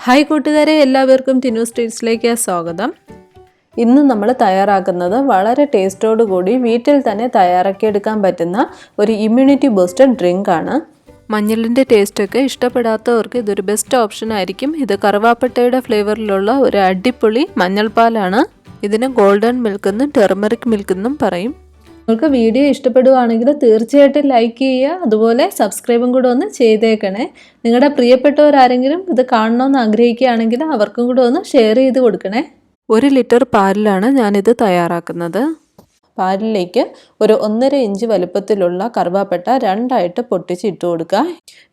Hi കൂട്ടുകാരെ, എല്ലാവർക്കും ടിനൂസ് ട്രീറ്റ്സിലേക്ക് സ്വാഗതം. ഇന്ന് നമ്മൾ തയ്യാറാക്കുന്നത് വളരെ ടേസ്റ്റോട് കൂടി വീട്ടിൽ തന്നെ തയ്യാറാക്കിയെടുക്കാൻ പറ്റുന്ന ഒരു ഇമ്മ്യൂണിറ്റി ബൂസ്റ്റർ ഡ്രിങ്ക് ആണ്. മഞ്ഞളിൻ്റെ ടേസ്റ്റൊക്കെ ഇഷ്ടപ്പെടാത്തവർക്ക് ഇതൊരു ബെസ്റ്റ് ഓപ്ഷൻ ആയിരിക്കും. ഇത് കറുവാപ്പട്ടയുടെ ഫ്ലേവറിലുള്ള ഒരു അടിപൊളി മഞ്ഞൾപ്പാലാണ്. ഇതിന് ഗോൾഡൻ മിൽക്ക് എന്നും ടെർമറിക് മിൽക്ക് എന്നും പറയും. നിങ്ങൾക്ക് വീഡിയോ ഇഷ്ടപ്പെടുകയാണെങ്കിൽ തീർച്ചയായിട്ടും ലൈക്ക് ചെയ്യുക, അതുപോലെ സബ്സ്ക്രൈബും കൂടെ ഒന്ന് ചെയ്തേക്കണേ. നിങ്ങളുടെ പ്രിയപ്പെട്ടവരാരെങ്കിലും ഇത് കാണണമെന്ന് ആഗ്രഹിക്കുകയാണെങ്കിൽ അവർക്കും കൂടെ ഒന്ന് ഷെയർ ചെയ്ത് കൊടുക്കണേ. 1 ലിറ്റർ പാലിലാണ് ഞാനിത് തയ്യാറാക്കുന്നത്. പാലിലേക്ക് ഒരു 1.5 ഇഞ്ച് വലുപ്പത്തിലുള്ള കറുവാപ്പട്ട രണ്ടായിട്ട് പൊട്ടിച്ച് ഇട്ട് കൊടുക്കുക.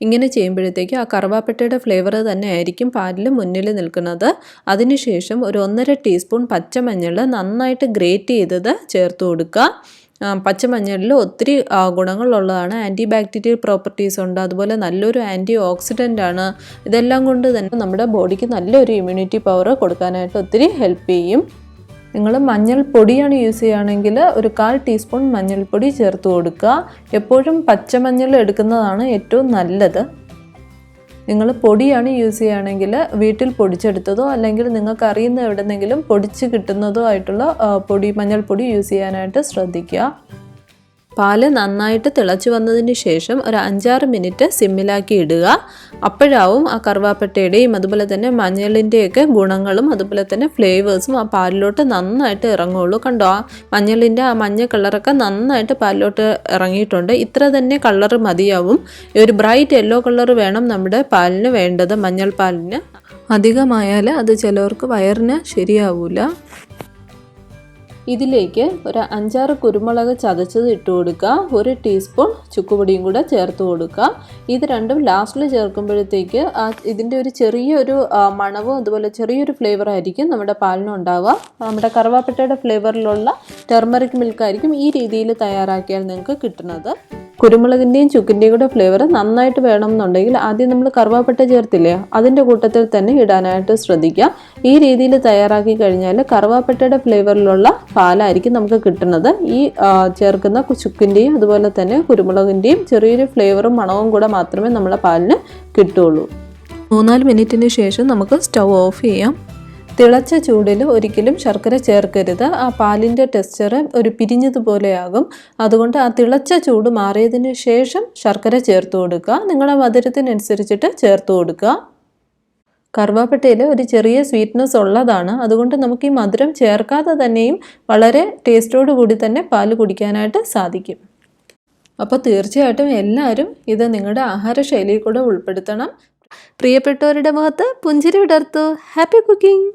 ഇങ്ങനെ ചെയ്യുമ്പോഴത്തേക്ക് ആ കറുവാപ്പട്ടയുടെ ഫ്ലേവർ തന്നെ ആയിരിക്കും പാലിൽ മുന്നിൽ നിൽക്കുന്നത്. അതിനുശേഷം ഒരു 1.5 ടീസ്പൂൺ പച്ചമഞ്ഞൾ നന്നായിട്ട് ഗ്രേറ്റ് ചെയ്തത് ചേർത്ത് കൊടുക്കുക. പച്ചമഞ്ഞളിൽ ഒത്തിരി ഗുണങ്ങളുള്ളതാണ്. ആൻറ്റി ബാക്ടീരിയൽ പ്രോപ്പർട്ടീസ് ഉണ്ട്, അതുപോലെ നല്ലൊരു ആൻറ്റി ഓക്സിഡൻ്റ് ആണ്. ഇതെല്ലാം കൊണ്ട് തന്നെ നമ്മുടെ ബോഡിക്ക് നല്ലൊരു ഇമ്മ്യൂണിറ്റി പവർ കൊടുക്കാനായിട്ട് ഒത്തിരി ഹെൽപ്പ് ചെയ്യും. നിങ്ങൾ മഞ്ഞൾപ്പൊടിയാണ് യൂസ് ചെയ്യുകയാണെങ്കിൽ ഒരു 1/4 ടീസ്പൂൺ മഞ്ഞൾപ്പൊടി ചേർത്ത് കൊടുക്കുക. എപ്പോഴും പച്ചമഞ്ഞൾ എടുക്കുന്നതാണ് ഏറ്റവും നല്ലത്. നിങ്ങൾ പൊടിയാണ് യൂസ് ചെയ്യുകയാണെങ്കിൽ വീട്ടിൽ പൊടിച്ചെടുത്തതോ അല്ലെങ്കിൽ നിങ്ങൾക്ക് അറിയുന്ന എവിടെന്നെങ്കിലും പൊടിച്ച് കിട്ടുന്നതോ ആയിട്ടുള്ള മഞ്ഞൾപ്പൊടി യൂസ് ചെയ്യാനായിട്ട് ശ്രദ്ധിക്കുക. പാല് നന്നായിട്ട് തിളച്ച് വന്നതിന് ശേഷം ഒരു 5-6 മിനിറ്റ് സിമ്മിലാക്കി ഇടുക. അപ്പോഴാവും ആ കറുവാപ്പട്ടയുടെയും അതുപോലെ തന്നെ മഞ്ഞളിൻ്റെയൊക്കെ ഗുണങ്ങളും അതുപോലെ തന്നെ ഫ്ലേവേഴ്സും ആ പാലിലോട്ട് നന്നായിട്ട് ഇറങ്ങുള്ളൂ. കണ്ടോ, ആ മഞ്ഞളിൻ്റെ ആ മഞ്ഞ കളറൊക്കെ നന്നായിട്ട് പാലിലോട്ട് ഇറങ്ങിയിട്ടുണ്ട്. ഇത്ര തന്നെ കളർ മതിയാവും. ഒരു ബ്രൈറ്റ് യെല്ലോ കളർ വേണം നമ്മുടെ പാലിന് വേണ്ടത്, മഞ്ഞൾ പാലിന്. അധികമായാൽ അത് ചിലവർക്ക് വയറിന് ശരിയാവില്ല. ഇതിലേക്ക് ഒരു 5-6 കുരുമുളക് ചതച്ചത് ഇട്ട് കൊടുക്കുക. 1 ടീസ്പൂൺ ചുക്കുപൊടിയും കൂടെ ചേർത്ത് കൊടുക്കുക. ഇത് രണ്ടും ലാസ്റ്റിൽ ചേർക്കുമ്പോഴത്തേക്ക് ഇതിൻ്റെ ഒരു ചെറിയൊരു മണവും അതുപോലെ ചെറിയൊരു ഫ്ലേവർ ആയിരിക്കും നമ്മുടെ പാലിന് ഉണ്ടാവുക. നമ്മുടെ കറുവാപ്പട്ടയുടെ ഫ്ലേവറിലുള്ള ടെർമറിക് മിൽക്ക് ആയിരിക്കും ഈ രീതിയിൽ തയ്യാറാക്കിയാൽ നിങ്ങൾക്ക് കിട്ടുന്നത്. കുരുമുളകിൻ്റെയും ചുക്കിൻ്റെയും കൂടെ ഫ്ലേവർ നന്നായിട്ട് വേണമെന്നുണ്ടെങ്കിൽ ആദ്യം നമ്മൾ കറുവാപ്പട്ട ചേർത്തില്ലേ, അതിൻ്റെ കൂട്ടത്തിൽ തന്നെ ഇടാനായിട്ട് ശ്രദ്ധിക്കുക. ഈ രീതിയിൽ തയ്യാറാക്കി കഴിഞ്ഞാൽ കറുവാപ്പട്ടയുടെ ഫ്ലേവറിലുള്ള പാലായിരിക്കും നമുക്ക് കിട്ടുന്നത്. ഈ ചേർക്കുന്ന ചുക്കിൻ്റെയും അതുപോലെ തന്നെ കുരുമുളകിൻ്റെയും ചെറിയൊരു ഫ്ലേവറും മണവും കൂടെ മാത്രമേ നമ്മളെ പാലിന് കിട്ടുള്ളൂ. 3-4 മിനിറ്റിന് ശേഷം നമുക്ക് സ്റ്റൗ ഓഫ് ചെയ്യാം. തിളച്ച ചൂടിൽ ഒരിക്കലും ശർക്കര ചേർക്കരുത്. ആ പാലിൻ്റെ ടെക്സ്ചർ ഒരു പിരിഞ്ഞതുപോലെയാകും. അതുകൊണ്ട് ആ തിളച്ച ചൂട് മാറിയതിന് ശേഷം ശർക്കര ചേർത്ത് കൊടുക്കുക. നിങ്ങളുടെ മധുരത്തിനനുസരിച്ചിട്ട് ചേർത്ത് കൊടുക്കുക. കറുവാപ്പട്ടയിൽ ഒരു ചെറിയ സ്വീറ്റ്നെസ് ഉള്ളതാണ്. അതുകൊണ്ട് നമുക്ക് ഈ മധുരം ചേർക്കാതെ തന്നെയും വളരെ ടേസ്റ്റോടു കൂടി തന്നെ പാല് കുടിക്കാനായിട്ട് സാധിക്കും. അപ്പോൾ തീർച്ചയായിട്ടും എല്ലാവരും ഇത് നിങ്ങളുടെ ആഹാരശൈലിയിൽ കൂടെ ഉൾപ്പെടുത്തണം. പ്രിയപ്പെട്ടവരുടെ മുഖത്ത് പുഞ്ചിരി വിടർത്തൂ. Happy cooking.